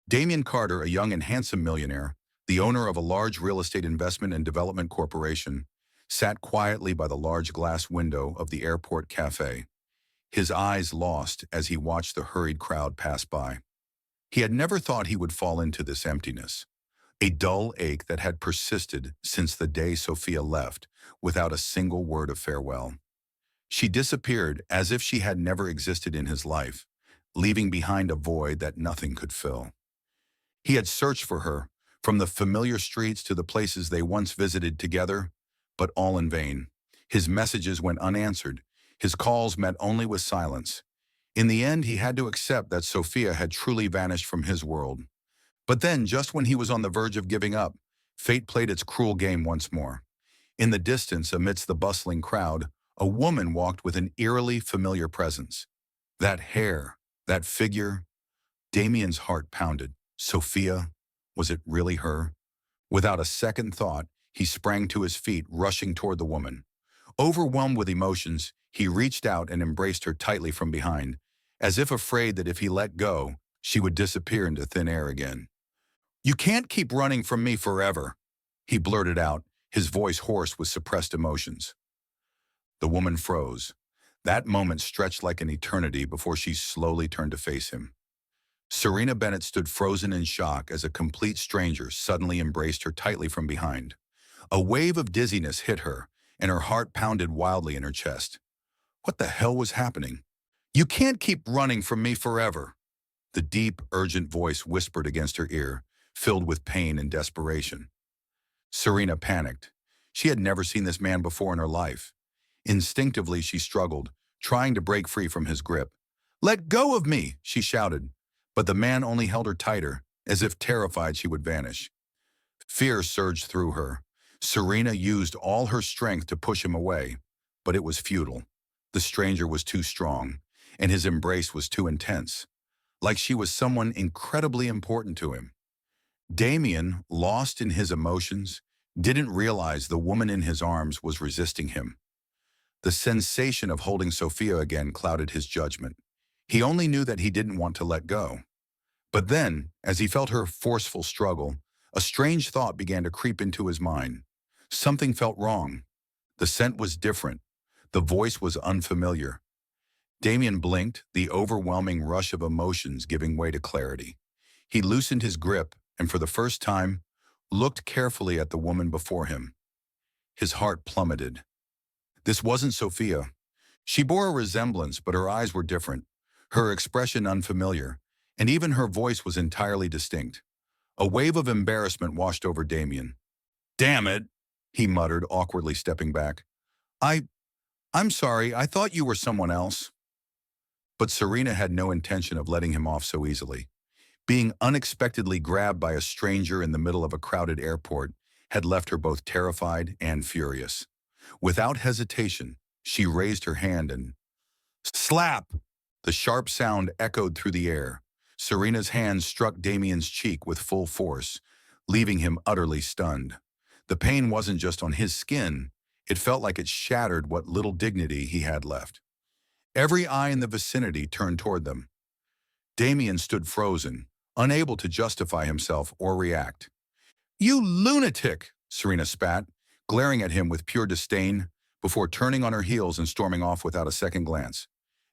Damian Carter, a young and handsome millionaire, the owner of a large real estate investment and development corporation, sat quietly by the large glass window of the airport cafe, his eyes lost as he watched the hurried crowd pass by. He had never thought he would fall into this emptiness, a dull ache that had persisted since the day Sophia left without a single word of farewell. She disappeared as if she had never existed in his life, leaving behind a void that nothing could fill. He had searched for her, from the familiar streets to the places they once visited together, but all in vain. His messages went unanswered, his calls met only with silence. In the end, he had to accept that Sophia had truly vanished from his world. But then, just when he was on the verge of giving up, fate played its cruel game once more. In the distance, amidst the bustling crowd, a woman walked with an eerily familiar presence. That hair, that figure, Damien's heart pounded. Sophia, was it really her? Without a second thought, he sprang to his feet, rushing toward the woman. Overwhelmed with emotions, he reached out and embraced her tightly from behind, as if afraid that if he let go, she would disappear into thin air again. "You can't keep running from me forever," he blurted out, his voice hoarse with suppressed emotions. The woman froze. That moment stretched like an eternity before she slowly turned to face him. Serena Bennett stood frozen in shock as a complete stranger suddenly embraced her tightly from behind. A wave of dizziness hit her, and her heart pounded wildly in her chest. What the hell was happening? "You can't keep running from me forever," the deep, urgent voice whispered against her ear, filled with pain and desperation. Serena panicked. She had never seen this man before in her life. Instinctively, she struggled, trying to break free from his grip. "Let go of me!" she shouted, but the man only held her tighter, as if terrified she would vanish. Fear surged through her. Serena used all her strength to push him away, but it was futile. The stranger was too strong, and his embrace was too intense, like she was someone incredibly important to him. Damien, lost in his emotions, didn't realize the woman in his arms was resisting him. The sensation of holding Sophia again clouded his judgment. He only knew that he didn't want to let go. But then, as he felt her forceful struggle, a strange thought began to creep into his mind. Something felt wrong. The scent was different. The voice was unfamiliar. Damien blinked, the overwhelming rush of emotions giving way to clarity. He loosened his grip and, for the first time, looked carefully at the woman before him. His heart plummeted. This wasn't Sophia. She bore a resemblance, but her eyes were different, her expression unfamiliar, and even her voice was entirely distinct. A wave of embarrassment washed over Damien. "Damn it," he muttered, awkwardly stepping back. I'm sorry, I thought you were someone else." But Serena had no intention of letting him off so easily. Being unexpectedly grabbed by a stranger in the middle of a crowded airport had left her both terrified and furious. Without hesitation, she raised her hand and slap! The sharp sound echoed through the air. Serena's hand struck Damien's cheek with full force, leaving him utterly stunned. The pain wasn't just on his skin, it felt like it shattered what little dignity he had left. Every eye in the vicinity turned toward them. Damien stood frozen, unable to justify himself or react. "You lunatic!" Serena spat, glaring at him with pure disdain, before turning on her heels and storming off without a second glance.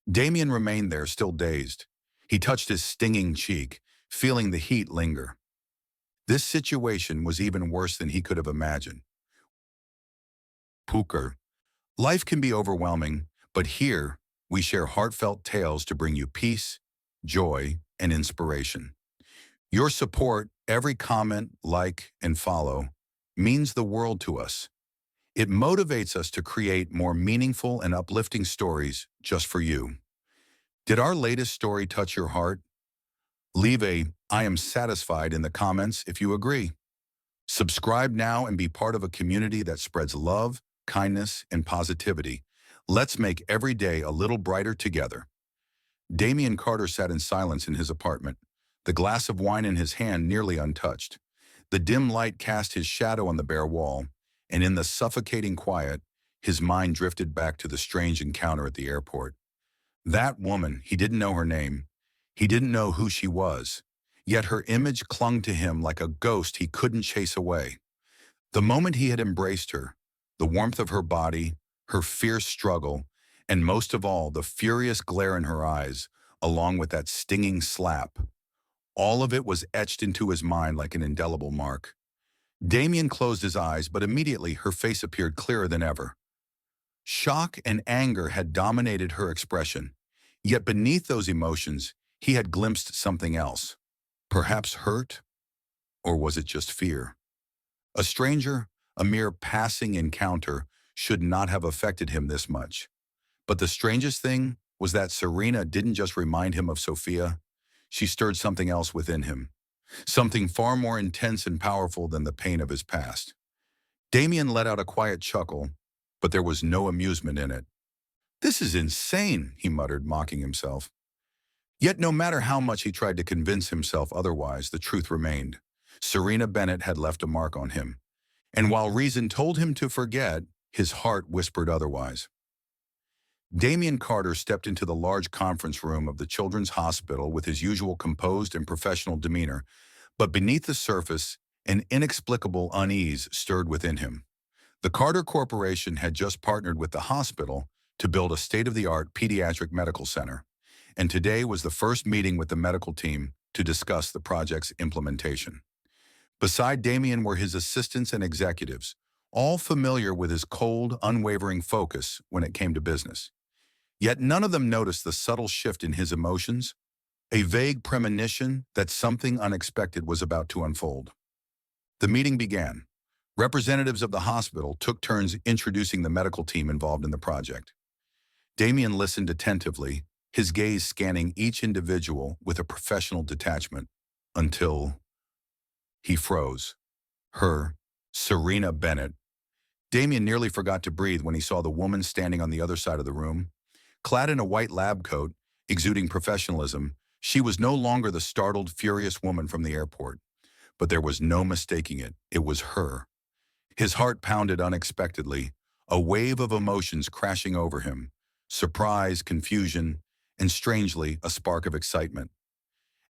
Damien remained there, still dazed. He touched his stinging cheek, feeling the heat linger. This situation was even worse than he could have imagined. Puker. Life can be overwhelming, but here we share heartfelt tales to bring you peace, joy, and inspiration. Your support, every comment, like, and follow, means the world to us. It motivates us to create more meaningful and uplifting stories just for you. Did our latest story touch your heart? Leave a "I am satisfied" in the comments if you agree. Subscribe now and be part of a community that spreads love, kindness, and positivity. Let's make every day a little brighter together. Damian Carter sat in silence in his apartment, the glass of wine in his hand nearly untouched. The dim light cast his shadow on the bare wall, and in the suffocating quiet, his mind drifted back to the strange encounter at the airport. That woman, he didn't know her name. He didn't know who she was. Yet her image clung to him like a ghost he couldn't chase away. The moment he had embraced her, the warmth of her body, her fierce struggle, and most of all, the furious glare in her eyes, along with that stinging slap, all of it was etched into his mind like an indelible mark. Damien closed his eyes, but immediately her face appeared clearer than ever. Shock and anger had dominated her expression, yet beneath those emotions, he had glimpsed something else. Perhaps hurt, or was it just fear? A stranger, a mere passing encounter, should not have affected him this much. But the strangest thing was that Serena didn't just remind him of Sophia, she stirred something else within him, something far more intense and powerful than the pain of his past. Damien let out a quiet chuckle, but there was no amusement in it. "This is insane," he muttered, mocking himself. Yet no matter how much he tried to convince himself otherwise, the truth remained. Serena Bennett had left a mark on him. And while reason told him to forget, his heart whispered otherwise. Damien Carter stepped into the large conference room of the Children's Hospital with his usual composed and professional demeanor, but beneath the surface, an inexplicable unease stirred within him. The Carter Corporation had just partnered with the hospital to build a state-of-the-art pediatric medical center, and today was the first meeting with the medical team to discuss the project's implementation. Beside Damien were his assistants and executives, all familiar with his cold, unwavering focus when it came to business. Yet none of them noticed the subtle shift in his emotions, a vague premonition that something unexpected was about to unfold. The meeting began. Representatives of the hospital took turns introducing the medical team involved in the project. Damien listened attentively, his gaze scanning each individual with a professional detachment, until he froze. Her, Serena Bennett. Damien nearly forgot to breathe when he saw the woman standing on the other side of the room. Clad in a white lab coat, exuding professionalism, she was no longer the startled, furious woman from the airport. But there was no mistaking it. It was her. His heart pounded unexpectedly, a wave of emotions crashing over him. Surprise, confusion, and strangely, a spark of excitement.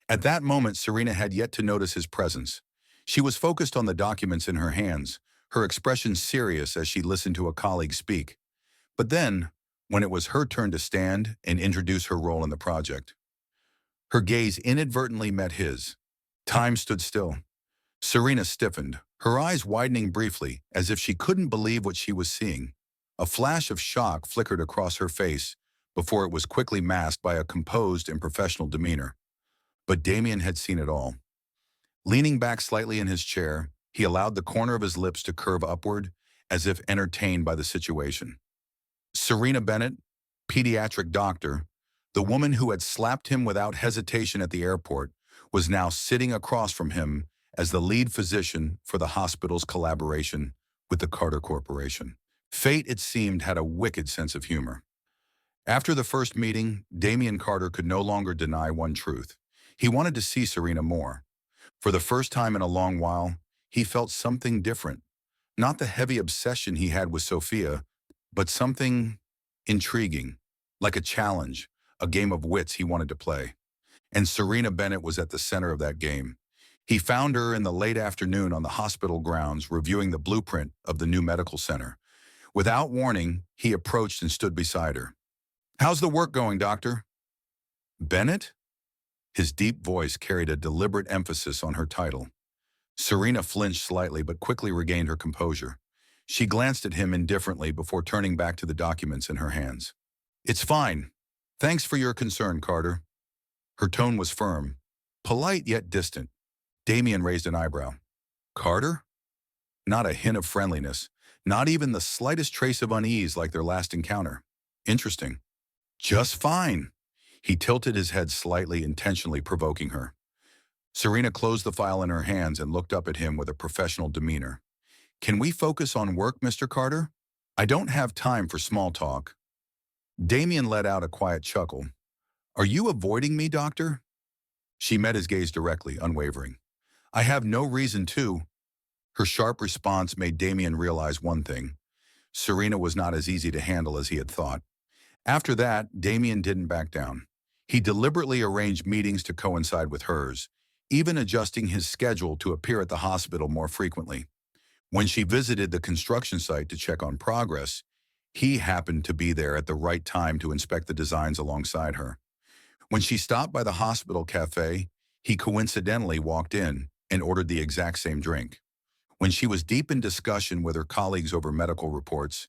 At that moment, Serena had yet to notice his presence. She was focused on the documents in her hands, her expression serious as she listened to a colleague speak. But then, when it was her turn to stand and introduce her role in the project, her gaze inadvertently met his. Time stood still. Serena stiffened, her eyes widening briefly, as if she couldn't believe what she was seeing. A flash of shock flickered across her face before it was quickly masked by a composed and professional demeanor. But Damien had seen it all. Leaning back slightly in his chair, he allowed the corner of his lips to curve upward, as if entertained by the situation. Serena Bennett, pediatric doctor, the woman who had slapped him without hesitation at the airport, was now sitting across from him as the lead physician for the hospital's collaboration with the Carter Corporation. Fate, it seemed, had a wicked sense of humor. After the first meeting, Damien Carter could no longer deny one truth. He wanted to see Serena more. For the first time in a long while, he felt something different. Not the heavy obsession he had with Sophia, but something intriguing, like a challenge, a game of wits he wanted to play. And Serena Bennett was at the center of that game. He found her in the late afternoon on the hospital grounds reviewing the blueprint of the new medical center. Without warning, he approached and stood beside her. "How's the work going, doctor?" "Bennett?" His deep voice carried a deliberate emphasis on her title. Serena flinched slightly but quickly regained her composure. She glanced at him indifferently before turning back to the documents in her hands. "It's fine. Thanks for your concern, Carter." Her tone was firm, polite yet distant. Damien raised an eyebrow. "Carter?" Not a hint of friendliness, not even the slightest trace of unease like their last encounter. Interesting. "Just fine." He tilted his head slightly, intentionally provoking her. Serena closed the file in her hands and looked up at him with a professional demeanor. "Can we focus on work, Mr. Carter? I don't have time for small talk." Damien let out a quiet chuckle. "Are you avoiding me, doctor?" She met his gaze directly, unwavering. "I have no reason to." Her sharp response made Damien realize one thing. Serena was not as easy to handle as he had thought. After that, Damien didn't back down. He deliberately arranged meetings to coincide with hers, even adjusting his schedule to appear at the hospital more frequently. When she visited the construction site to check on progress, he happened to be there at the right time to inspect the designs alongside her. When she stopped by the hospital cafe, he coincidentally walked in and ordered the exact same drink. When she was deep in discussion with her colleagues over medical reports,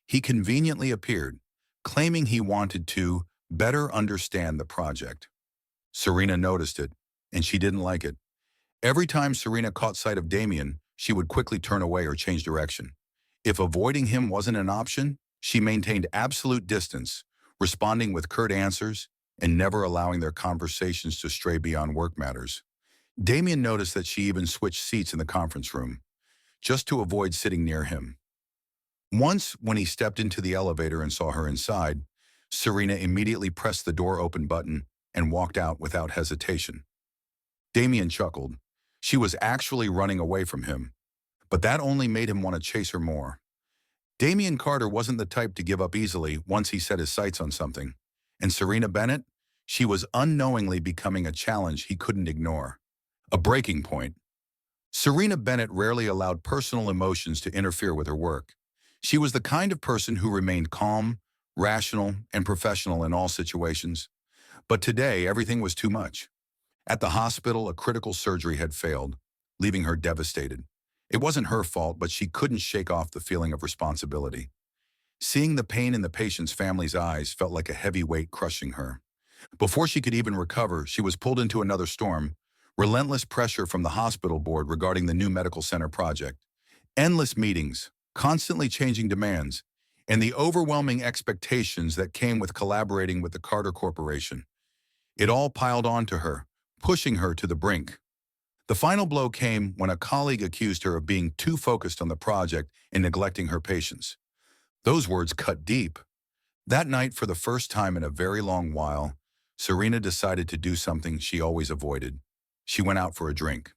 he conveniently appeared, claiming he wanted to better understand the project. Serena noticed it, and she didn't like it. Every time Serena caught sight of Damien, she would quickly turn away or change direction. If avoiding him wasn't an option, she maintained absolute distance, responding with curt answers and never allowing their conversations to stray beyond work matters. Damien noticed that she even switched seats in the conference room, just to avoid sitting near him. Once, when he stepped into the elevator and saw her inside, Serena immediately pressed the door open button and walked out without hesitation. Damien chuckled. She was actually running away from him, but that only made him want to chase her more. Damien Carter wasn't the type to give up easily once he set his sights on something. And Serena Bennett, she was unknowingly becoming a challenge he couldn't ignore. A breaking point. Serena Bennett rarely allowed personal emotions to interfere with her work. She was the kind of person who remained calm, rational, and professional in all situations. But today, everything was too much. At the hospital, a critical surgery had failed, leaving her devastated. It wasn't her fault, but she couldn't shake off the feeling of responsibility. Seeing the pain in the patient's family's eyes felt like a heavy weight crushing her. Before she could even recover, she was pulled into another storm. Relentless pressure from the hospital board regarding the new medical center project. Endless meetings, constantly changing demands, and the overwhelming expectations that came with collaborating with the Carter Corporation. It all piled onto her, pushing her to the brink. The final blow came when a colleague accused her of being too focused on the project and neglecting her patients. Those words cut deep. That night, for the first time in a very long while, Serena decided to do something she always avoided. She went out for a drink.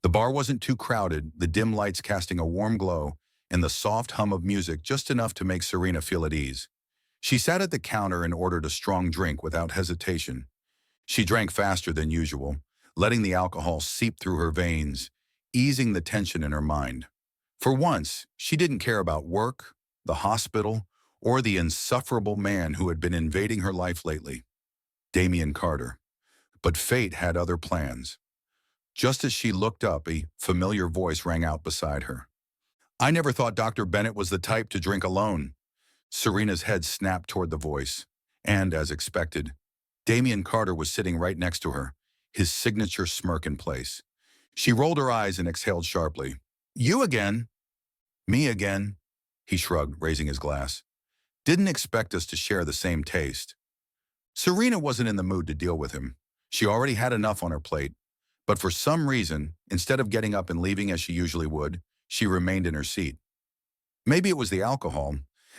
The bar wasn't too crowded, the dim lights casting a warm glow, and the soft hum of music just enough to make Serena feel at ease. She sat at the counter and ordered a strong drink without hesitation. She drank faster than usual, letting the alcohol seep through her veins, easing the tension in her mind. For once, she didn't care about work, the hospital, or the insufferable man who had been invading her life lately, Damien Carter. But fate had other plans. Just as she looked up, a familiar voice rang out beside her. "I never thought Dr. Bennett was the type to drink alone." Serena's head snapped toward the voice, and, as expected, Damien Carter was sitting right next to her, his signature smirk in place. She rolled her eyes and exhaled sharply. "You again?" "Me again," he shrugged, raising his glass. "Didn't expect us to share the same taste." Serena wasn't in the mood to deal with him. She already had enough on her plate, but for some reason, instead of getting up and leaving as she usually would, she remained in her seat. Maybe it was the alcohol.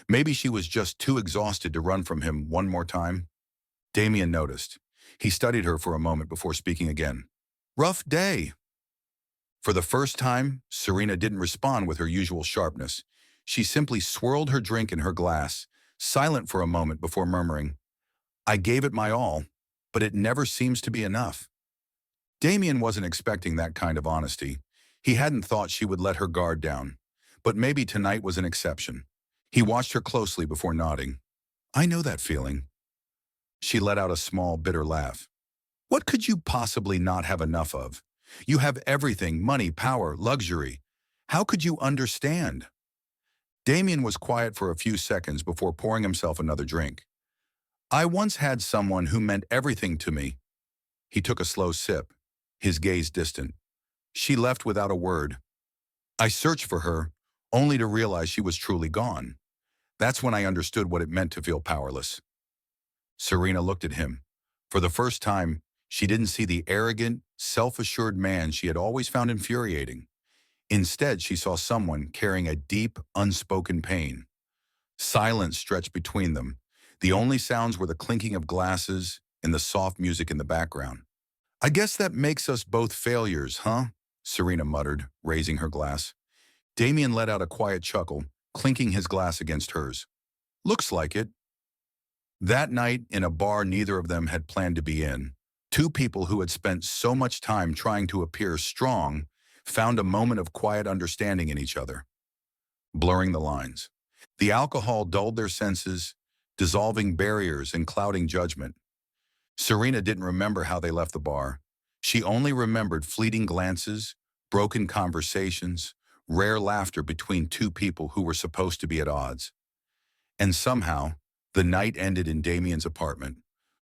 Maybe she was just too exhausted to run from him one more time. Damien noticed. He studied her for a moment before speaking again. "Rough day." For the first time, Serena didn't respond with her usual sharpness. She simply swirled her drink in her glass, silent for a moment before murmuring, "I gave it my all, but it never seems to be enough." Damien wasn't expecting that kind of honesty. He hadn't thought she would let her guard down. But maybe tonight was an exception. He watched her closely before nodding. "I know that feeling." She let out a small, bitter laugh. "What could you possibly not have enough of? You have everything: money, power, luxury. How could you understand?" Damien was quiet for a few seconds before pouring himself another drink. "I once had someone who meant everything to me." He took a slow sip, his gaze distant. She left without a word. "I searched for her, only to realize she was truly gone. That's when I understood what it meant to feel powerless." Serena looked at him. For the first time, she didn't see the arrogant, self-assured man she had always found infuriating. Instead, she saw someone carrying a deep, unspoken pain. Silence stretched between them. The only sounds were the clinking of glasses and the soft music in the background. "I guess that makes us both failures, huh?" Serena muttered, raising her glass. Damien let out a quiet chuckle, clinking his glass against hers. "Looks like it." That night, in a bar neither of them had planned to be in, Two people who had spent so much time trying to appear strong found a moment of quiet understanding in each other, blurring the lines. The alcohol dulled their senses, dissolving barriers and clouding judgment. Serena didn't remember how they left the bar. She only remembered fleeting glances, broken conversations, rare laughter between two people who were supposed to be at odds. And somehow, the night ended in Damien's apartment.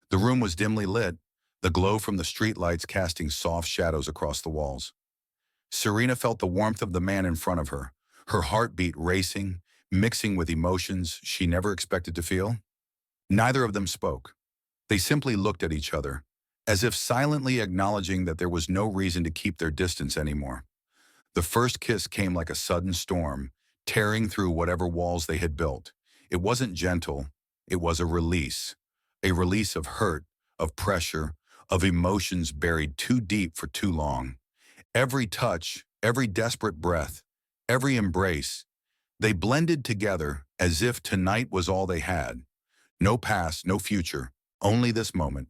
The room was dimly lit, the glow from the streetlights casting soft shadows across the walls. Serena felt the warmth of the man in front of her, her heartbeat racing, mixing with emotions she never expected to feel. Neither of them spoke. They simply looked at each other, as if silently acknowledging that there was no reason to keep their distance anymore. The first kiss came like a sudden storm, tearing through whatever walls they had built. It wasn't gentle, it was a release of hurt, of pressure, of emotions buried too deep for too long. Every touch, every desperate breath, every embrace, they blended together as if tonight was all they had. No past, no future, only this moment.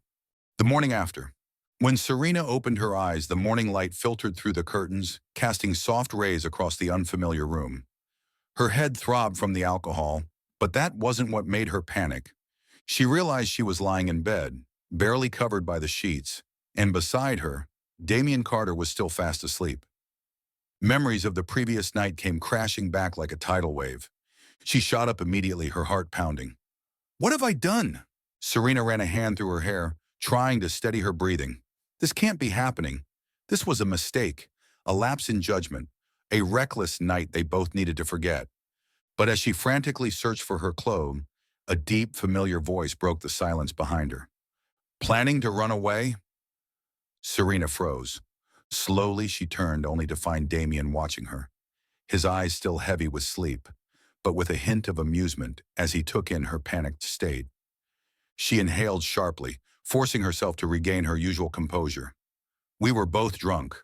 The morning after. When Serena opened her eyes, the morning light filtered through the curtains, casting soft rays across the unfamiliar room. Her head throbbed from the alcohol, but that wasn't what made her panic. She realized she was lying in bed, barely covered by the sheets, and beside her, Damien Carter was still fast asleep. Memories of the previous night came crashing back like a tidal wave. She shot up immediately, her heart pounding. What have I done? Serena ran a hand through her hair, trying to steady her breathing. This can't be happening. This was a mistake, a lapse in judgment, a reckless night they both needed to forget. But as she frantically searched for her clothes, a deep, familiar voice broke the silence behind her. Planning to run away? Serena froze. Slowly she turned, only to find Damien watching her, his eyes still heavy with sleep, but with a hint of amusement as he took in her panicked state. She inhaled sharply, forcing herself to regain her usual composure. We were both drunk.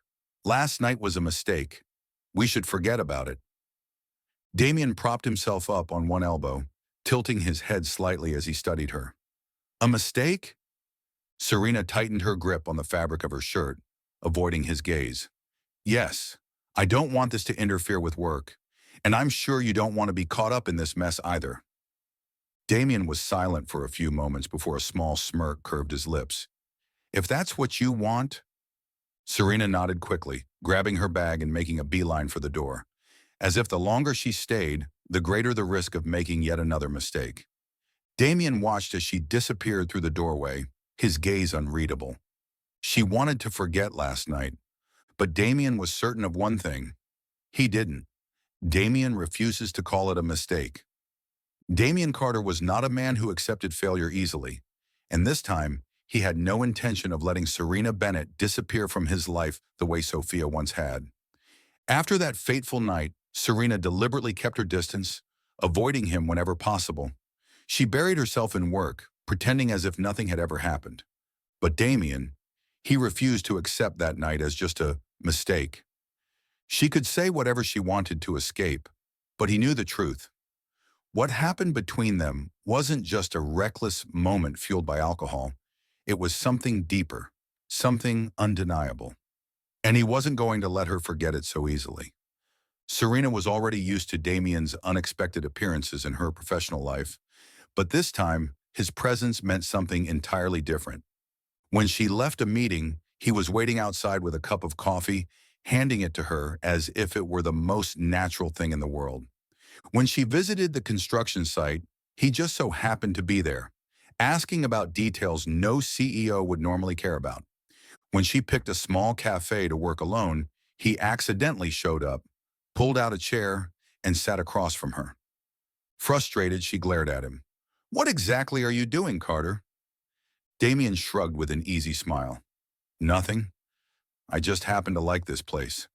Last night was a mistake. We should forget about it. Damien propped himself up on one elbow, tilting his head slightly as he studied her. A mistake? Serena tightened her grip on the fabric of her shirt, avoiding his gaze. Yes, I don't want this to interfere with work, and I'm sure you don't want to be caught up in this mess either. Damien was silent for a few moments before a small smirk curved his lips. If that's what you want... Serena nodded quickly, grabbing her bag and making a beeline for the door, as if the longer she stayed, the greater the risk of making yet another mistake. Damien watched as she disappeared through the doorway, his gaze unreadable. She wanted to forget last night, but Damien was certain of one thing. He didn't. Damien refuses to call it a mistake. Damien Carter was not a man who accepted failure easily, and this time, he had no intention of letting Serena Bennett disappear from his life the way Sophia once had. After that fateful night, Serena deliberately kept her distance, avoiding him whenever possible. She buried herself in work, pretending as if nothing had ever happened. But Damien, he refused to accept that night as just a mistake. She could say whatever she wanted to escape, but he knew the truth. What happened between them wasn't just a reckless moment fueled by alcohol. It was something deeper, something undeniable. And he wasn't going to let her forget it so easily. Serena was already used to Damien's unexpected appearances in her professional life, but this time, his presence meant something entirely different. When she left a meeting, he was waiting outside with a cup of coffee, handing it to her as if it were the most natural thing in the world. When she visited the construction site, he just so happened to be there, asking about details no CEO would normally care about. When she picked a small cafe to work alone, he accidentally showed up, pulled out a chair, and sat across from her. Frustrated, she glared at him. What exactly are you doing, Carter? Damien shrugged with an easy smile. Nothing. I just happen to like this place.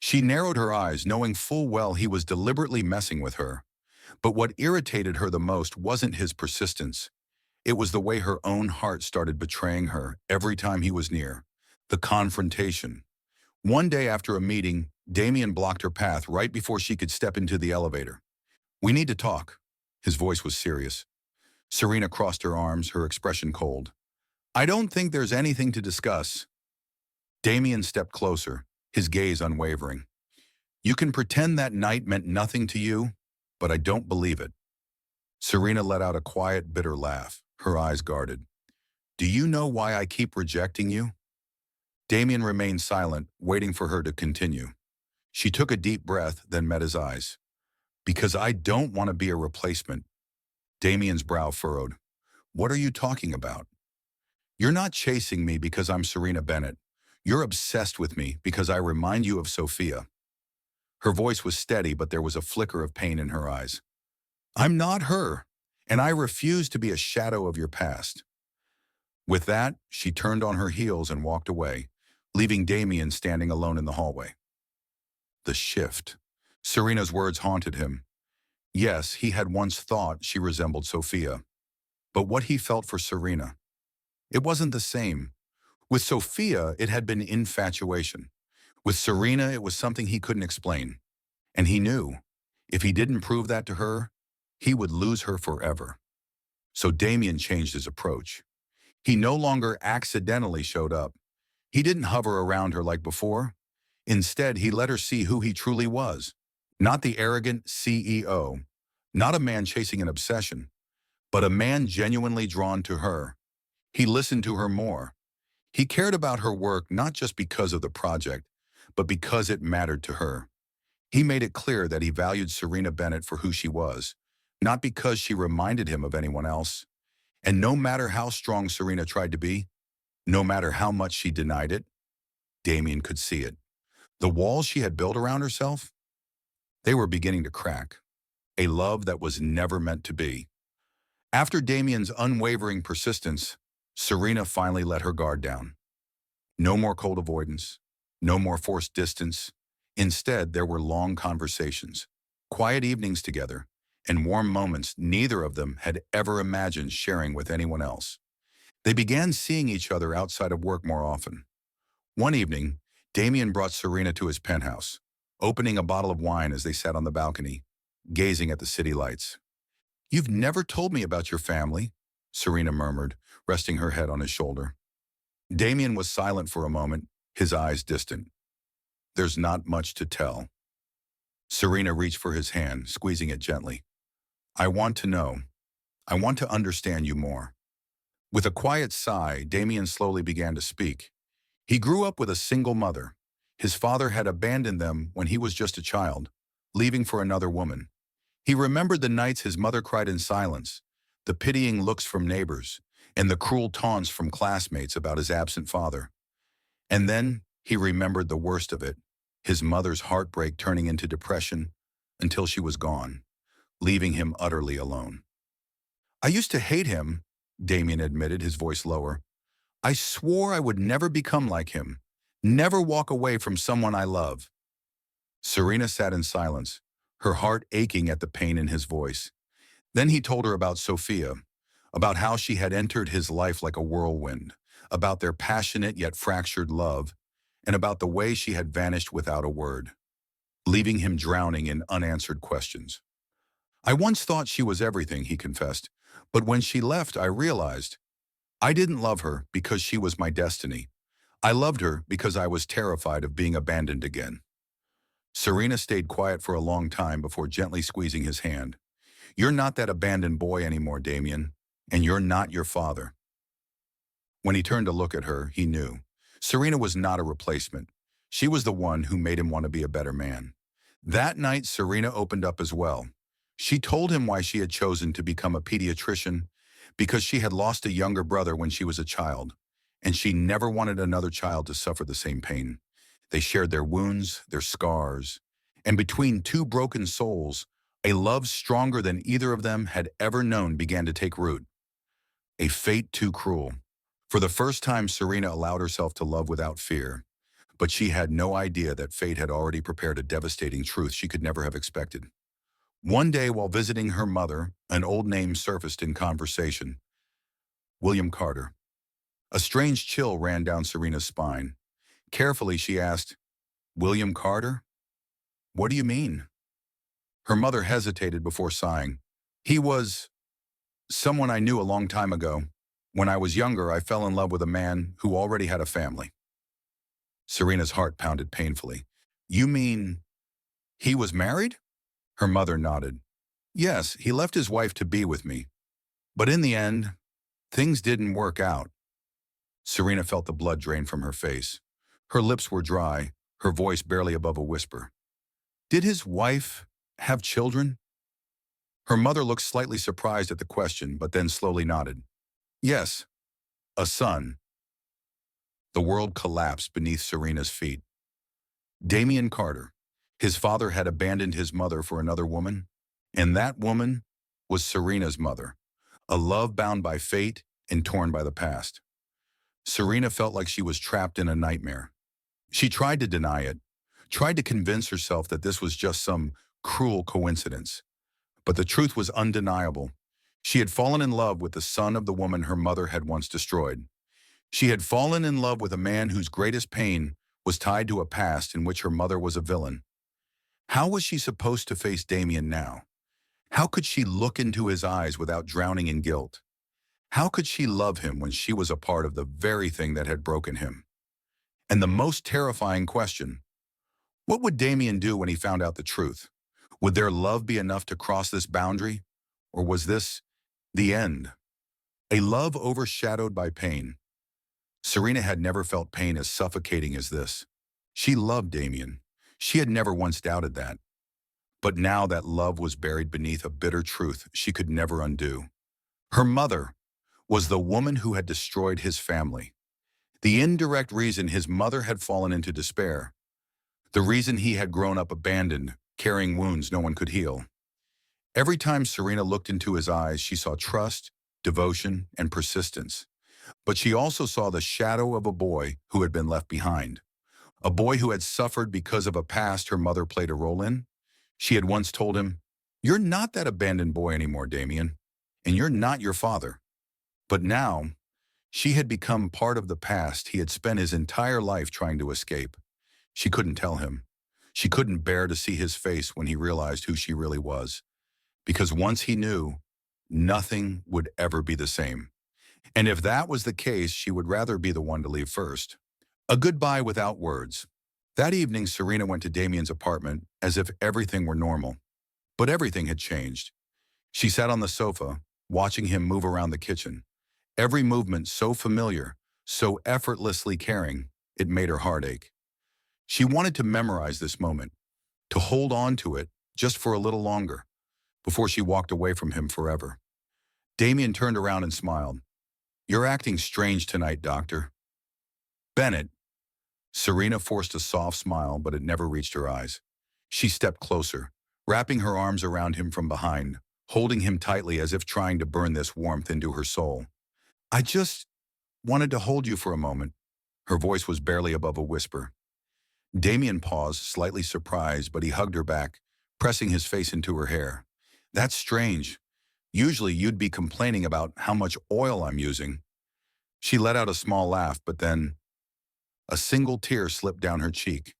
She narrowed her eyes, knowing full well he was deliberately messing with her. But what irritated her the most wasn't his persistence. It was the way her own heart started betraying her every time he was near. The confrontation. One day after a meeting, Damien blocked her path right before she could step into the elevator. We need to talk. His voice was serious. Serena crossed her arms, her expression cold. I don't think there's anything to discuss. Damien stepped closer, his gaze unwavering. You can pretend that night meant nothing to you, but I don't believe it. Serena let out a quiet, bitter laugh, her eyes guarded. Do you know why I keep rejecting you? Damien remained silent, waiting for her to continue. She took a deep breath, then met his eyes. Because I don't want to be a replacement. Damien's brow furrowed. What are you talking about? You're not chasing me because I'm Serena Bennett. You're obsessed with me because I remind you of Sophia. Her voice was steady, but there was a flicker of pain in her eyes. I'm not her, and I refuse to be a shadow of your past. With that, she turned on her heels and walked away, leaving Damien standing alone in the hallway. The shift. Serena's words haunted him. Yes, he had once thought she resembled Sophia. But what he felt for Serena, it wasn't the same. With Sophia, it had been infatuation. With Serena, it was something he couldn't explain. And he knew, if he didn't prove that to her, he would lose her forever. So Damien changed his approach. He no longer accidentally showed up. He didn't hover around her like before. Instead, he let her see who he truly was. Not the arrogant CEO, not a man chasing an obsession, but a man genuinely drawn to her. He listened to her more. He cared about her work not just because of the project, but because it mattered to her. He made it clear that he valued Serena Bennett for who she was, not because she reminded him of anyone else. And no matter how strong Serena tried to be, no matter how much she denied it, Damien could see it. The walls she had built around herself, they were beginning to crack. A love that was never meant to be. After Damien's unwavering persistence, Serena finally let her guard down. No more cold avoidance, no more forced distance. Instead, there were long conversations, quiet evenings together, and warm moments neither of them had ever imagined sharing with anyone else. They began seeing each other outside of work more often. One evening, Damien brought Serena to his penthouse, opening a bottle of wine as they sat on the balcony, gazing at the city lights. You've never told me about your family, Serena murmured, resting her head on his shoulder. Damien was silent for a moment, his eyes distant. There's not much to tell. Serena reached for his hand, squeezing it gently. I want to know. I want to understand you more. With a quiet sigh, Damien slowly began to speak. He grew up with a single mother. His father had abandoned them when he was just a child, leaving for another woman. He remembered the nights his mother cried in silence, the pitying looks from neighbors, and the cruel taunts from classmates about his absent father. And then he remembered the worst of it, his mother's heartbreak turning into depression until she was gone, leaving him utterly alone. I used to hate him, Damien admitted, his voice lower. I swore I would never become like him, never walk away from someone I love. Serena sat in silence, her heart aching at the pain in his voice. Then he told her about Sophia, about how she had entered his life like a whirlwind, about their passionate yet fractured love, and about the way she had vanished without a word, leaving him drowning in unanswered questions. I once thought she was everything, he confessed, but when she left, I realized I didn't love her because she was my destiny. I loved her because I was terrified of being abandoned again. Serena stayed quiet for a long time before gently squeezing his hand. You're not that abandoned boy anymore, Damien, and you're not your father. When he turned to look at her, he knew. Serena was not a replacement. She was the one who made him want to be a better man. That night, Serena opened up as well. She told him why she had chosen to become a pediatrician, because she had lost a younger brother when she was a child, and she never wanted another child to suffer the same pain. They shared their wounds, their scars, and between two broken souls, a love stronger than either of them had ever known began to take root. A fate too cruel. For the first time, Serena allowed herself to love without fear, but she had no idea that fate had already prepared a devastating truth she could never have expected. One day, while visiting her mother, an old name surfaced in conversation. William Carter. A strange chill ran down Serena's spine. Carefully, she asked, William Carter? What do you mean? Her mother hesitated before sighing. He was someone I knew a long time ago. When I was younger, I fell in love with a man who already had a family. Serena's heart pounded painfully. You mean he was married? Her mother nodded. Yes, he left his wife to be with me. But in the end, things didn't work out. Serena felt the blood drain from her face. Her lips were dry, her voice barely above a whisper. Did his wife have children? Her mother looked slightly surprised at the question, but then slowly nodded. Yes, a son. The world collapsed beneath Serena's feet. Damian Carter. His father had abandoned his mother for another woman, and that woman was Serena's mother, a love bound by fate and torn by the past. Serena felt like she was trapped in a nightmare. She tried to deny it, tried to convince herself that this was just some cruel coincidence. But the truth was undeniable. She had fallen in love with the son of the woman her mother had once destroyed. She had fallen in love with a man whose greatest pain was tied to a past in which her mother was a villain. How was she supposed to face Damien now? How could she look into his eyes without drowning in guilt? How could she love him when she was a part of the very thing that had broken him? And the most terrifying question, what would Damien do when he found out the truth? Would their love be enough to cross this boundary? Or was this the end? A love overshadowed by pain. Serena had never felt pain as suffocating as this. She loved Damien. She had never once doubted that. But now that love was buried beneath a bitter truth she could never undo. Her mother was the woman who had destroyed his family. The indirect reason his mother had fallen into despair. The reason he had grown up abandoned, carrying wounds no one could heal. Every time Serena looked into his eyes, she saw trust, devotion, and persistence. But she also saw the shadow of a boy who had been left behind. A boy who had suffered because of a past her mother played a role in. She had once told him, "You're not that abandoned boy anymore, Damien, and you're not your father." But now, she had become part of the past he had spent his entire life trying to escape. She couldn't tell him. She couldn't bear to see his face when he realized who she really was. Because once he knew, nothing would ever be the same. And if that was the case, she would rather be the one to leave first. A goodbye without words. That evening, Serena went to Damien's apartment as if everything were normal. But everything had changed. She sat on the sofa, watching him move around the kitchen. Every movement so familiar, so effortlessly caring, it made her heart ache. She wanted to memorize this moment, to hold on to it just for a little longer, before she walked away from him forever. Damien turned around and smiled. "You're acting strange tonight, Doctor." "Bennett." Serena forced a soft smile, but it never reached her eyes. She stepped closer, wrapping her arms around him from behind, holding him tightly as if trying to burn this warmth into her soul. "I just wanted to hold you for a moment." Her voice was barely above a whisper. Damien paused, slightly surprised, but he hugged her back, pressing his face into her hair. "That's strange. Usually you'd be complaining about how much oil I'm using." She let out a small laugh, but then a single tear slipped down her cheek.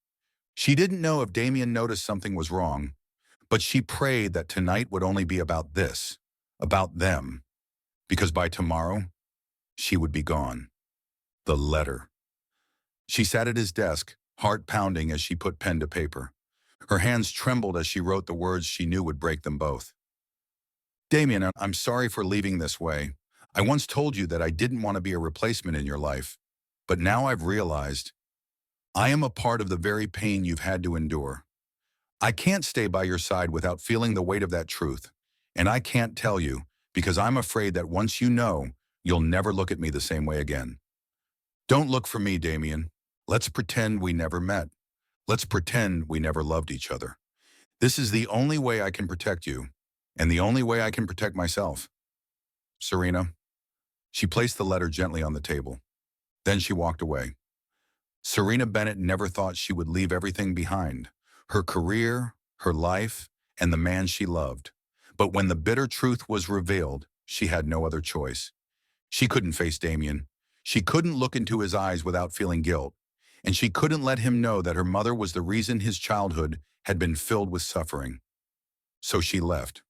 She didn't know if Damien noticed something was wrong, but she prayed that tonight would only be about this, about them, because by tomorrow, she would be gone. The letter. She sat at his desk, heart pounding as she put pen to paper. Her hands trembled as she wrote the words she knew would break them both. "Damien, I'm sorry for leaving this way. I once told you that I didn't want to be a replacement in your life, but now I've realized I am a part of the very pain you've had to endure. I can't stay by your side without feeling the weight of that truth, and I can't tell you because I'm afraid that once you know, you'll never look at me the same way again. Don't look for me, Damien. Let's pretend we never met. Let's pretend we never loved each other. This is the only way I can protect you, and the only way I can protect myself. Serena." She placed the letter gently on the table. Then she walked away. Serena Bennett never thought she would leave everything behind, her career, her life, and the man she loved. But when the bitter truth was revealed, she had no other choice. She couldn't face Damien. She couldn't look into his eyes without feeling guilt. And she couldn't let him know that her mother was the reason his childhood had been filled with suffering. So she left.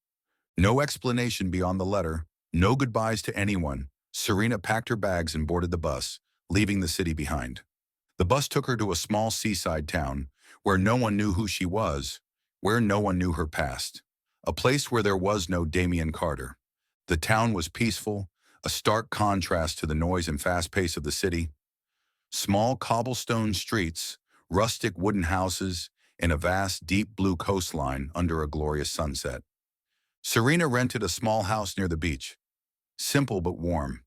No explanation beyond the letter, no goodbyes to anyone, Serena packed her bags and boarded the bus, leaving the city behind. The bus took her to a small seaside town where no one knew who she was, where no one knew her past. A place where there was no Damien Carter. The town was peaceful, a stark contrast to the noise and fast pace of the city. Small cobblestone streets, rustic wooden houses, and a vast, deep blue coastline under a glorious sunset. Serena rented a small house near the beach, simple but warm.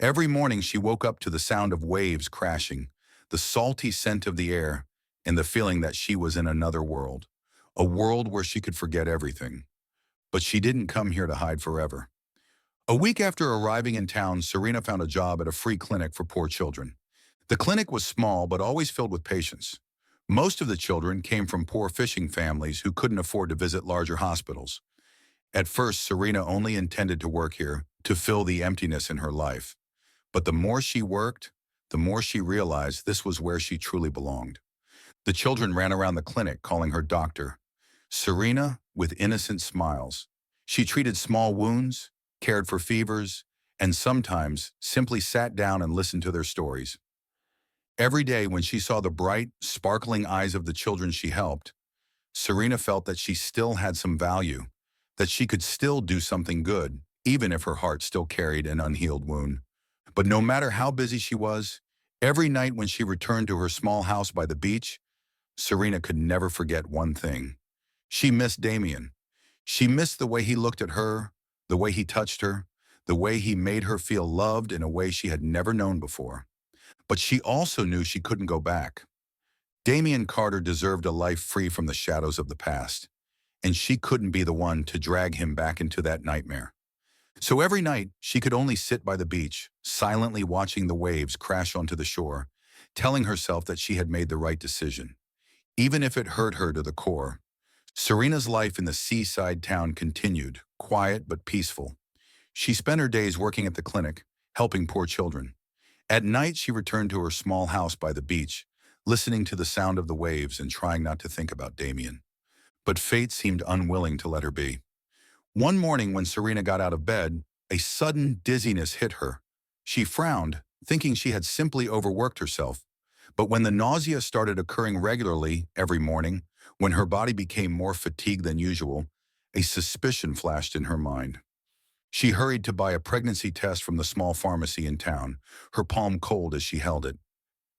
Every morning she woke up to the sound of waves crashing, the salty scent of the air, and the feeling that she was in another world, a world where she could forget everything. But she didn't come here to hide forever. A week after arriving in town, Serena found a job at a free clinic for poor children. The clinic was small but always filled with patients. Most of the children came from poor fishing families who couldn't afford to visit larger hospitals. At first, Serena only intended to work here to fill the emptiness in her life. But the more she worked, the more she realized this was where she truly belonged. The children ran around the clinic calling her doctor. Serena, with innocent smiles. She treated small wounds, cared for fevers, and sometimes simply sat down and listened to their stories. Every day when she saw the bright, sparkling eyes of the children she helped, Serena felt that she still had some value, that she could still do something good, even if her heart still carried an unhealed wound. But no matter how busy she was, every night when she returned to her small house by the beach, Serena could never forget one thing. She missed Damien. She missed the way he looked at her, the way he touched her, the way he made her feel loved in a way she had never known before. But she also knew she couldn't go back. Damien Carter deserved a life free from the shadows of the past, and she couldn't be the one to drag him back into that nightmare. So every night, she could only sit by the beach, silently watching the waves crash onto the shore, telling herself that she had made the right decision, even if it hurt her to the core. Serena's life in the seaside town continued, quiet but peaceful. She spent her days working at the clinic, helping poor children. At night, she returned to her small house by the beach, listening to the sound of the waves and trying not to think about Damien. But fate seemed unwilling to let her be. One morning when Serena got out of bed, a sudden dizziness hit her. She frowned, thinking she had simply overworked herself. But when the nausea started occurring regularly every morning, when her body became more fatigued than usual, a suspicion flashed in her mind. She hurried to buy a pregnancy test from the small pharmacy in town, her palm cold as she held it.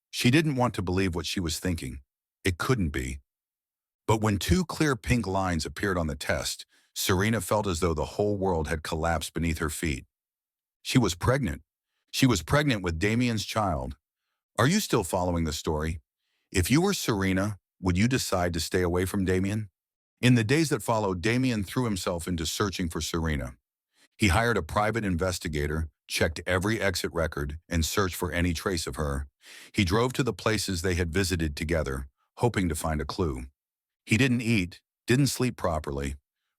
She didn't want to believe what she was thinking. It couldn't be. But when two clear pink lines appeared on the test, Serena felt as though the whole world had collapsed beneath her feet. She was pregnant. She was pregnant with Damien's child. Are you still following the story? If you were Serena, would you decide to stay away from Damien? In the days that followed, Damien threw himself into searching for Serena. He hired a private investigator, checked every exit record, and searched for any trace of her. He drove to the places they had visited together, hoping to find a clue. He didn't eat, didn't sleep properly.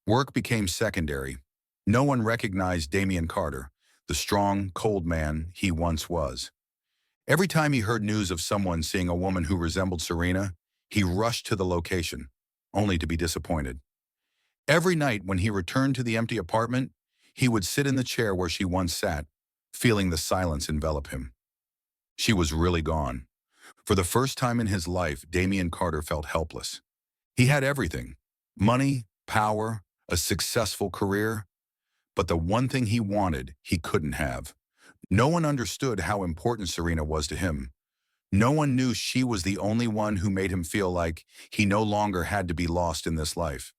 Work became secondary. No one recognized Damien Carter, the strong, cold man he once was. Every time he heard news of someone seeing a woman who resembled Serena, he rushed to the location, only to be disappointed. Every night when he returned to the empty apartment, he would sit in the chair where she once sat, feeling the silence envelop him. She was really gone. For the first time in his life, Damien Carter felt helpless. He had everything: money, power, a successful career. But the one thing he wanted, he couldn't have. No one understood how important Serena was to him. No one knew she was the only one who made him feel like he no longer had to be lost in this life.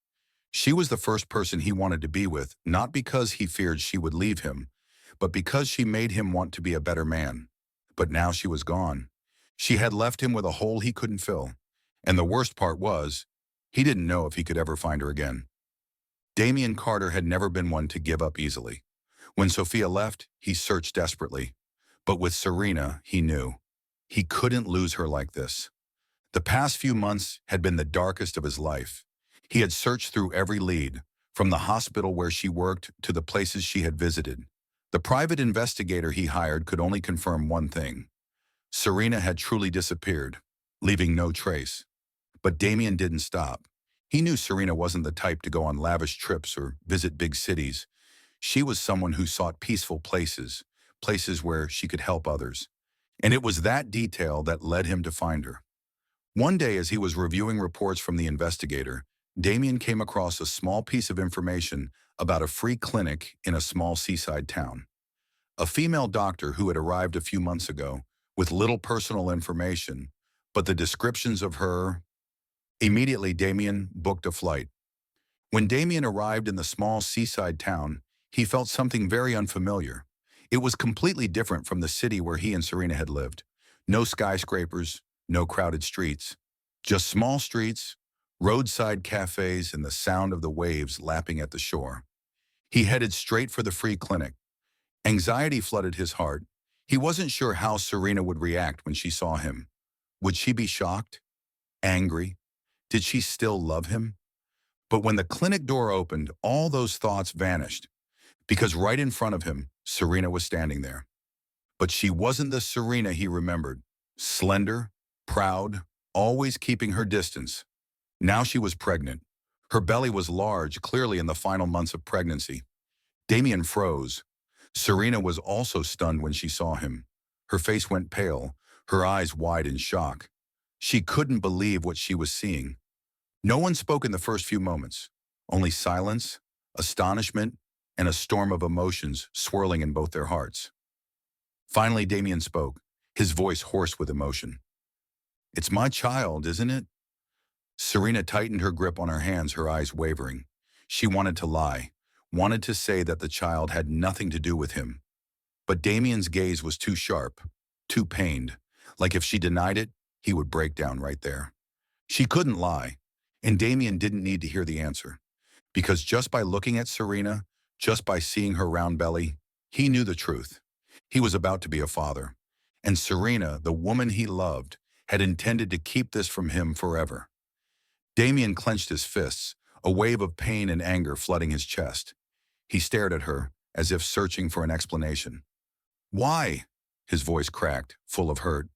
She was the first person he wanted to be with, not because he feared she would leave him, but because she made him want to be a better man. But now she was gone. She had left him with a hole he couldn't fill. And the worst part was, he didn't know if he could ever find her again. Damien Carter had never been one to give up easily. When Sophia left, he searched desperately. But with Serena, he knew. He couldn't lose her like this. The past few months had been the darkest of his life. He had searched through every lead, from the hospital where she worked to the places she had visited. The private investigator he hired could only confirm one thing. Serena had truly disappeared, leaving no trace. But Damien didn't stop. He knew Serena wasn't the type to go on lavish trips or visit big cities. She was someone who sought peaceful places, places where she could help others. And it was that detail that led him to find her. One day, as he was reviewing reports from the investigator, Damien came across a small piece of information about a free clinic in a small seaside town. A female doctor who had arrived a few months ago with little personal information, but the descriptions of her. Immediately, Damien booked a flight. When Damien arrived in the small seaside town, he felt something very unfamiliar. It was completely different from the city where he and Serena had lived. No skyscrapers, no crowded streets, just small streets, roadside cafes, and the sound of the waves lapping at the shore. He headed straight for the free clinic. Anxiety flooded his heart. He wasn't sure how Serena would react when she saw him. Would she be shocked? Angry? Did she still love him? But when the clinic door opened, all those thoughts vanished, because right in front of him, Serena was standing there. But she wasn't the Serena he remembered. Slender, proud, always keeping her distance. Now she was pregnant. Her belly was large, clearly in the final months of pregnancy. Damien froze. Serena was also stunned when she saw him. Her face went pale, her eyes wide in shock. She couldn't believe what she was seeing. No one spoke in the first few moments, only silence, astonishment, and a storm of emotions swirling in both their hearts. Finally, Damien spoke, his voice hoarse with emotion. "It's my child, isn't it?" Serena tightened her grip on her hands, her eyes wavering. She wanted to lie, wanted to say that the child had nothing to do with him. But Damien's gaze was too sharp, too pained, like if she denied it, he would break down right there. She couldn't lie, and Damien didn't need to hear the answer, because just by looking at Serena, just by seeing her round belly, he knew the truth. He was about to be a father, and Serena, the woman he loved, had intended to keep this from him forever. Damien clenched his fists, a wave of pain and anger flooding his chest. He stared at her, as if searching for an explanation. "Why?" His voice cracked, full of hurt.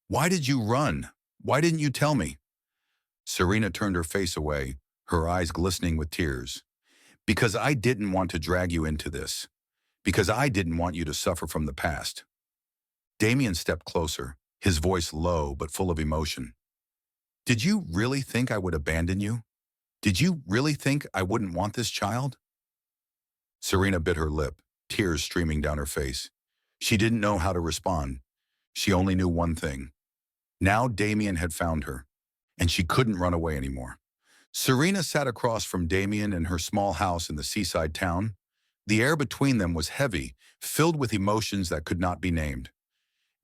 "Why did you run? Why didn't you tell me?" Serena turned her face away, her eyes glistening with tears. "Because I didn't want to drag you into this. Because I didn't want you to suffer from the past." Damien stepped closer, his voice low but full of emotion. "Did you really think I would abandon you? Did you really think I wouldn't want this child?" Serena bit her lip, tears streaming down her face. She didn't know how to respond. She only knew one thing. Now Damien had found her, and she couldn't run away anymore. Serena sat across from Damien in her small house in the seaside town. The air between them was heavy, filled with emotions that could not be named.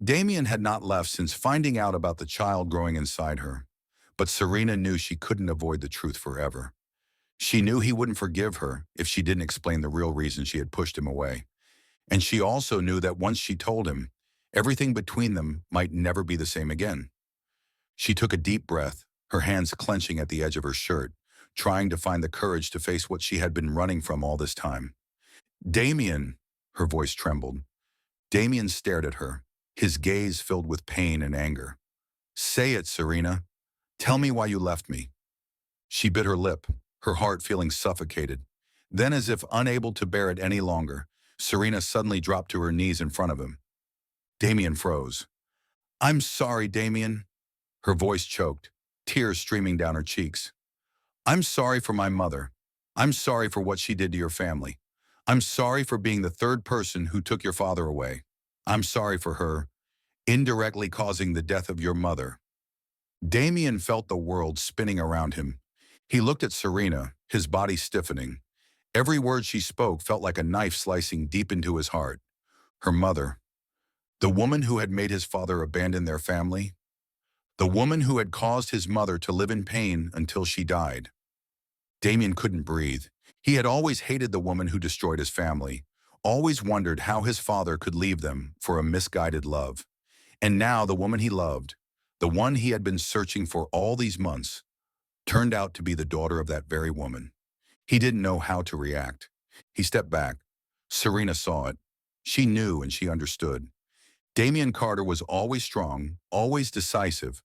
Damien had not left since finding out about the child growing inside her. But Serena knew she couldn't avoid the truth forever. She knew he wouldn't forgive her if she didn't explain the real reason she had pushed him away. And she also knew that once she told him, everything between them might never be the same again. She took a deep breath, her hands clenching at the edge of her shirt, trying to find the courage to face what she had been running from all this time. "Damien," her voice trembled. Damien stared at her, his gaze filled with pain and anger. "Say it, Serena. Tell me why you left me." She bit her lip, her heart feeling suffocated. Then, as if unable to bear it any longer, Serena suddenly dropped to her knees in front of him. Damien froze. "I'm sorry, Damien." Her voice choked, tears streaming down her cheeks. "I'm sorry for my mother. I'm sorry for what she did to your family. I'm sorry for being the third person who took your father away. I'm sorry for her, indirectly causing the death of your mother." Damien felt the world spinning around him. He looked at Serena, his body stiffening. Every word she spoke felt like a knife slicing deep into his heart. Her mother. The woman who had made his father abandon their family. The woman who had caused his mother to live in pain until she died. Damien couldn't breathe. He had always hated the woman who destroyed his family, always wondered how his father could leave them for a misguided love. And now the woman he loved, the one he had been searching for all these months, turned out to be the daughter of that very woman. He didn't know how to react. He stepped back. Serena saw it. She knew and she understood. Damien Carter was always strong, always decisive,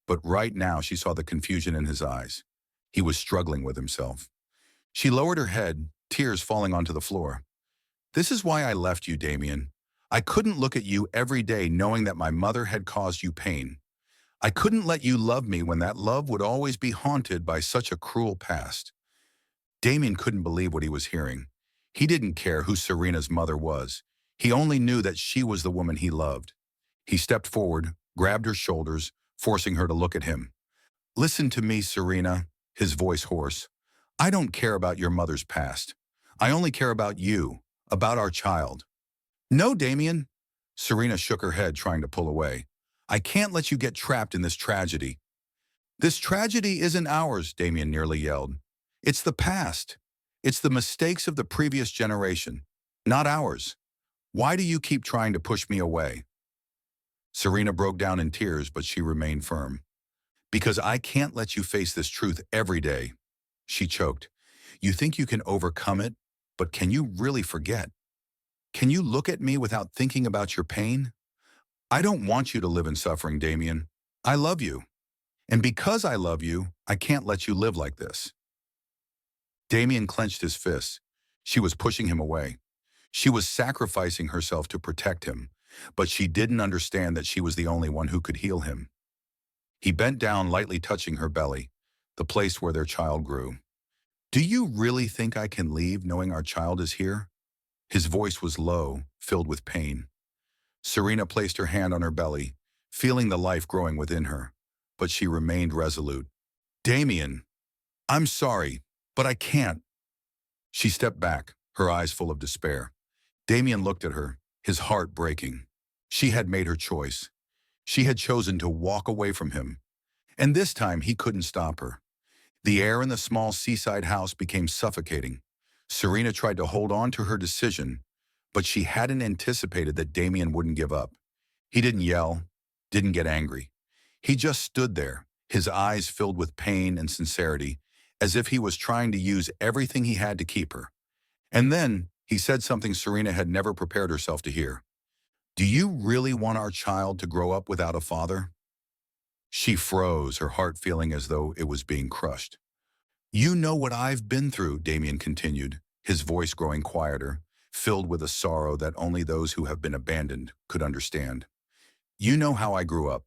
but right now she saw the confusion in his eyes. He was struggling with himself. She lowered her head, tears falling onto the floor. "This is why I left you, Damien. I couldn't look at you every day knowing that my mother had caused you pain. I couldn't let you love me when that love would always be haunted by such a cruel past. Damien couldn't believe what he was hearing. He didn't care who Serena's mother was. He only knew that she was the woman he loved. He stepped forward, grabbed her shoulders, forcing her to look at him. Listen to me, Serena, his voice hoarse. I don't care about your mother's past. I only care about you, about our child. No, Damien. Serena shook her head, trying to pull away. I can't let you get trapped in this tragedy. This tragedy isn't ours, Damien nearly yelled. It's the past. It's the mistakes of the previous generation, not ours. Why do you keep trying to push me away? Serena broke down in tears, but she remained firm. Because I can't let you face this truth every day. She choked. You think you can overcome it, but can you really forget? Can you look at me without thinking about your pain? I don't want you to live in suffering, Damien. I love you. And because I love you, I can't let you live like this. Damien clenched his fists. She was pushing him away. She was sacrificing herself to protect him, but she didn't understand that she was the only one who could heal him. He bent down, lightly touching her belly, the place where their child grew. Do you really think I can leave knowing our child is here? His voice was low, filled with pain. Serena placed her hand on her belly, feeling the life growing within her, but she remained resolute. Damien, I'm sorry, but I can't. She stepped back, her eyes full of despair. Damien looked at her, his heart breaking. She had made her choice. She had chosen to walk away from him. And this time he couldn't stop her. The air in the small seaside house became suffocating. Serena tried to hold on to her decision, but she hadn't anticipated that Damien wouldn't give up. He didn't yell, didn't get angry. He just stood there, his eyes filled with pain and sincerity, as if he was trying to use everything he had to keep her. And then he said something Serena had never prepared herself to hear. Do you really want our child to grow up without a father? She froze, her heart feeling as though it was being crushed. You know what I've been through, Damien continued, his voice growing quieter, filled with a sorrow that only those who have been abandoned could understand. You know how I grew up,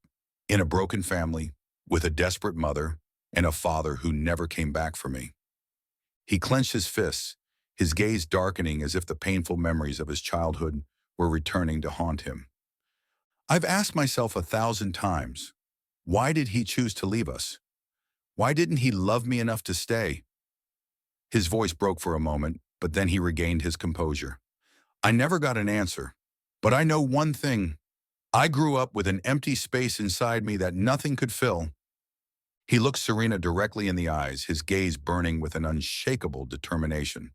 in a broken family, with a desperate mother, and a father who never came back for me. He clenched his fists, his gaze darkening as if the painful memories of his childhood were returning to haunt him. I've asked myself 1,000 times, why did he choose to leave us? Why didn't he love me enough to stay? His voice broke for a moment, but then he regained his composure. I never got an answer, but I know one thing. I grew up with an empty space inside me that nothing could fill. He looked Serena directly in the eyes, his gaze burning with an unshakable determination.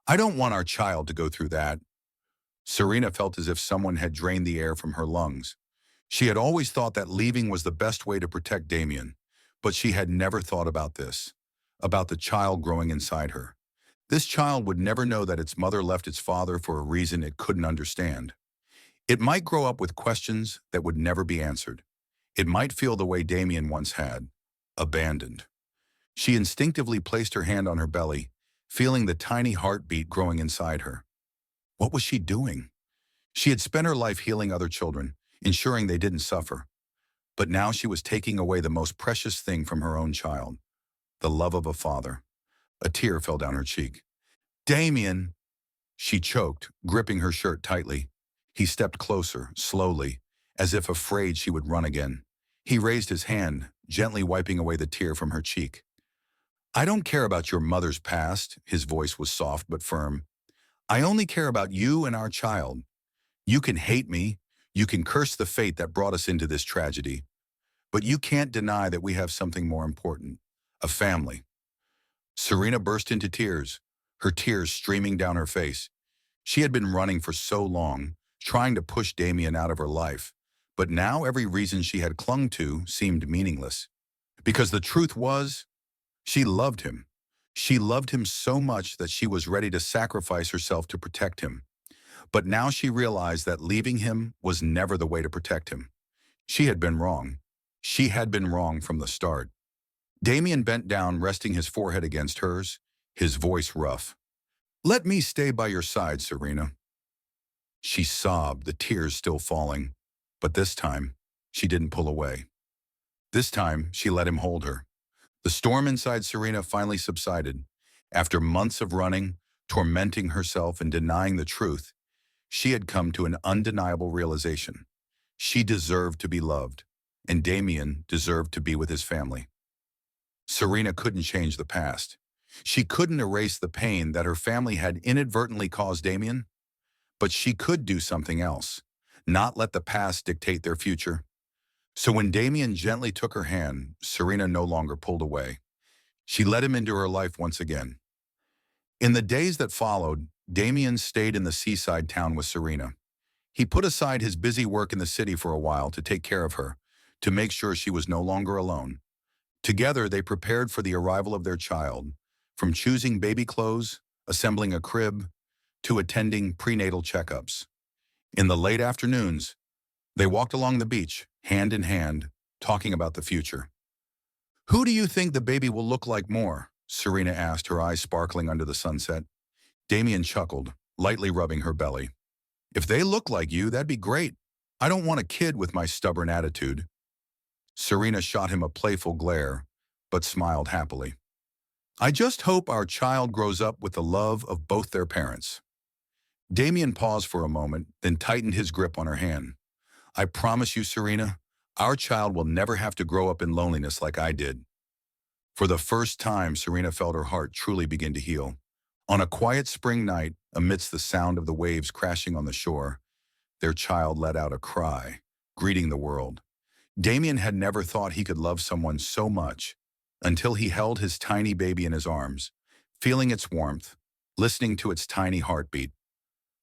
I don't want our child to go through that. Serena felt as if someone had drained the air from her lungs. She had always thought that leaving was the best way to protect Damien, but she had never thought about this, about the child growing inside her. This child would never know that its mother left its father for a reason it couldn't understand. It might grow up with questions that would never be answered. It might feel the way Damien once had, abandoned. She instinctively placed her hand on her belly, feeling the tiny heartbeat growing inside her. What was she doing? She had spent her life healing other children, ensuring they didn't suffer. But now she was taking away the most precious thing from her own child, the love of a father. A tear fell down her cheek. Damien! She choked, gripping her shirt tightly. He stepped closer, slowly, as if afraid she would run again. He raised his hand, gently wiping away the tear from her cheek. I don't care about your mother's past, his voice was soft but firm. I only care about you and our child. You can hate me, you can curse the fate that brought us into this tragedy, but you can't deny that we have something more important, a family. Serena burst into tears, her tears streaming down her face. She had been running for so long, trying to push Damien out of her life, but now every reason she had clung to seemed meaningless. Because the truth was, she loved him. She loved him so much that she was ready to sacrifice herself to protect him. But now she realized that leaving him was never the way to protect him. She had been wrong. She had been wrong from the start. Damien bent down, resting his forehead against hers, his voice rough. Let me stay by your side, Serena. She sobbed, the tears still falling. But this time, she didn't pull away. This time, she let him hold her. The storm inside Serena finally subsided. After months of running, tormenting herself and denying the truth, she had come to an undeniable realization. She deserved to be loved, and Damien deserved to be with his family. Serena couldn't change the past. She couldn't erase the pain that her family had inadvertently caused Damien, but she could do something else, not let the past dictate their future. So when Damien gently took her hand, Serena no longer pulled away. She let him into her life once again. In the days that followed, Damien stayed in the seaside town with Serena. He put aside his busy work in the city for a while to take care of her, to make sure she was no longer alone. Together, they prepared for the arrival of their child, from choosing baby clothes, assembling a crib, to attending prenatal checkups. In the late afternoons, they walked along the beach, hand in hand, talking about the future. "Who do you think the baby will look like more?" Serena asked, her eyes sparkling under the sunset. Damien chuckled, lightly rubbing her belly. "If they look like you, that'd be great. I don't want a kid with my stubborn attitude." Serena shot him a playful glare, but smiled happily. "I just hope our child grows up with the love of both their parents." Damien paused for a moment, then tightened his grip on her hand. "I promise you, Serena, our child will never have to grow up in loneliness like I did." For the first time, Serena felt her heart truly begin to heal. On a quiet spring night, amidst the sound of the waves crashing on the shore, their child let out a cry, greeting the world. Damien had never thought he could love someone so much until he held his tiny baby in his arms, feeling its warmth, listening to its tiny heartbeat.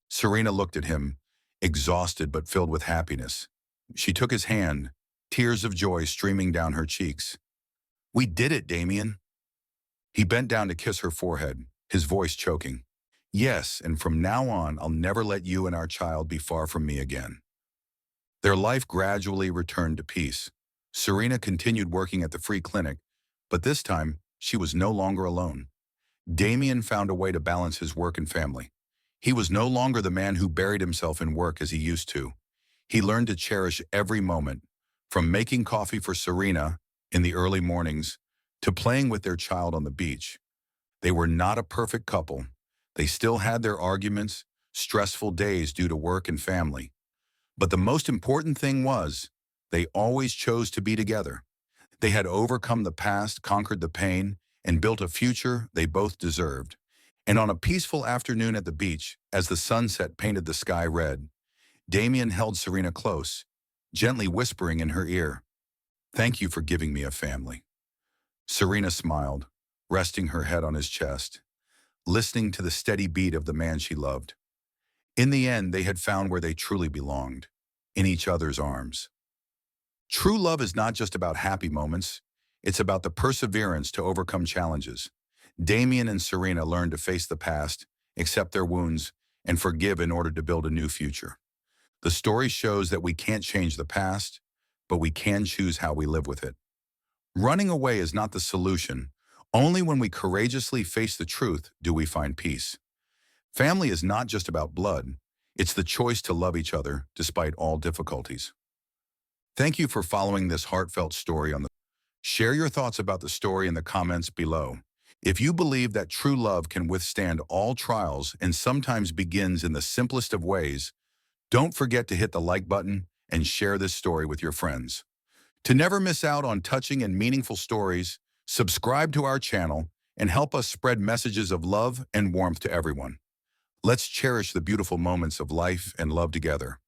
Serena looked at him, exhausted but filled with happiness. She took his hand, tears of joy streaming down her cheeks. "We did it, Damien." He bent down to kiss her forehead, his voice choking. "Yes, and from now on, I'll never let you and our child be far from me again." Their life gradually returned to peace. Serena continued working at the free clinic, but this time, she was no longer alone. Damien found a way to balance his work and family. He was no longer the man who buried himself in work as he used to. He learned to cherish every moment, from making coffee for Serena in the early mornings to playing with their child on the beach. They were not a perfect couple. They still had their arguments, stressful days due to work and family. But the most important thing was, they always chose to be together. They had overcome the past, conquered the pain, and built a future they both deserved. And on a peaceful afternoon at the beach, as the sunset painted the sky red, Damien held Serena close, gently whispering in her ear, "Thank you for giving me a family." Serena smiled, resting her head on his chest, listening to the steady beat of the man she loved. In the end, they had found where they truly belonged, in each other's arms. True love is not just about happy moments, it's about the perseverance to overcome challenges. Damien and Serena learned to face the past, accept their wounds, and forgive in order to build a new future. The story shows that we can't change the past, but we can choose how we live with it. Running away is not the solution. Only when we courageously face the truth do we find peace. Family is not just about blood. It's the choice to love each other despite all difficulties. Thank you for following this heartfelt story on the. Share your thoughts about the story in the comments below. If you believe that true love can withstand all trials and sometimes begins in the simplest of ways, don't forget to hit the like button and share this story with your friends. To never miss out on touching and meaningful stories, subscribe to our channel and help us spread messages of love and warmth to everyone. Let's cherish the beautiful moments of life and love together.